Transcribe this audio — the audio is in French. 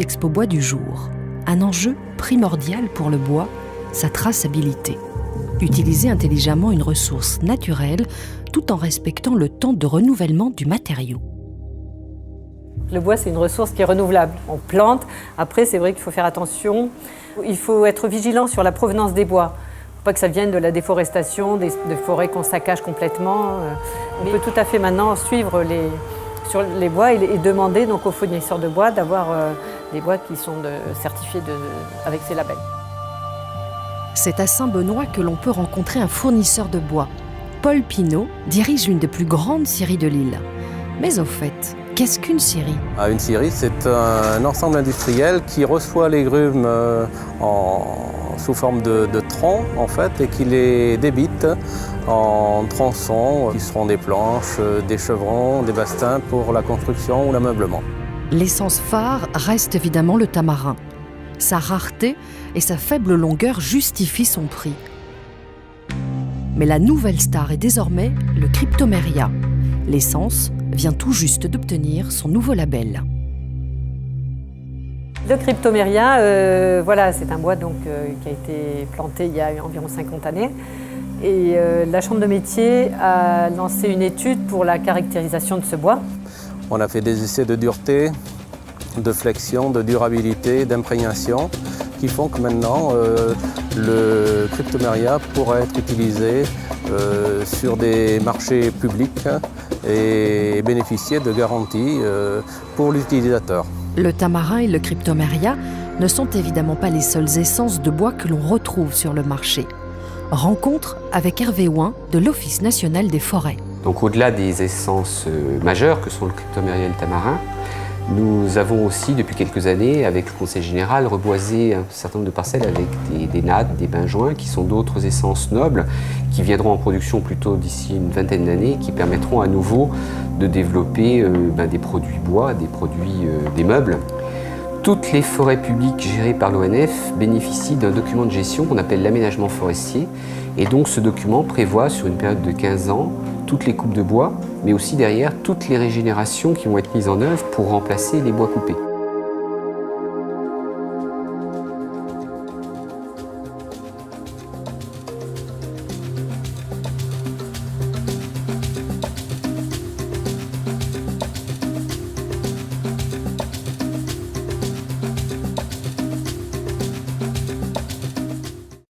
Expo Bois du jour. Un enjeu primordial pour le bois, sa traçabilité. Utiliser intelligemment une ressource naturelle tout en respectant le temps de renouvellement du matériau. Le bois, c'est une ressource qui est renouvelable. On plante, après c'est vrai qu'il faut faire attention. Il faut être vigilant sur la provenance des bois. Il ne faut pas que ça vienne de la déforestation, des forêts qu'on saccage complètement. On peut tout à fait maintenant suivre sur les bois et demander donc aux fournisseurs de bois d'avoir des bois qui sont certifiés avec ces labels. C'est à Saint-Benoît que l'on peut rencontrer un fournisseur de bois. Paul Pinault dirige l'une des plus grandes scieries de l'île. Mais au fait, qu'est-ce qu'une scierie ? Une scierie, c'est un ensemble industriel qui reçoit les grumes sous forme de troncs en fait, et qui les débite en tronçons qui seront des planches, des chevrons, des bastins pour la construction ou l'ameublement. L'essence phare reste évidemment le tamarin. Sa rareté et sa faible longueur justifient son prix. Mais la nouvelle star est désormais le cryptoméria. L'essence vient tout juste d'obtenir son nouveau label. Le cryptoméria, voilà, c'est un bois donc, qui a été planté il y a environ 50 années. Et la Chambre de métier a lancé une étude pour la caractérisation de ce bois. On a fait des essais de dureté, de flexion, de durabilité, d'imprégnation, qui font que maintenant le cryptoméria pourra être utilisé sur des marchés publics et bénéficier de garanties pour l'utilisateur. Le tamarin et le cryptoméria ne sont évidemment pas les seules essences de bois que l'on retrouve sur le marché. Rencontre avec Hervé Ouin de l'Office national des forêts. Donc au-delà des essences majeures que sont le cryptoméria et le tamarin, nous avons aussi, depuis quelques années, avec le Conseil général, reboisé un certain nombre de parcelles avec des nattes, des benjoins, qui sont d'autres essences nobles, qui viendront en production plutôt d'ici une vingtaine d'années, qui permettront à nouveau de développer des produits bois, des meubles. Toutes les forêts publiques gérées par l'ONF bénéficient d'un document de gestion qu'on appelle l'aménagement forestier. Et donc ce document prévoit, sur une période de 15 ans, toutes les coupes de bois, mais aussi derrière toutes les régénérations qui vont être mises en œuvre pour remplacer les bois coupés.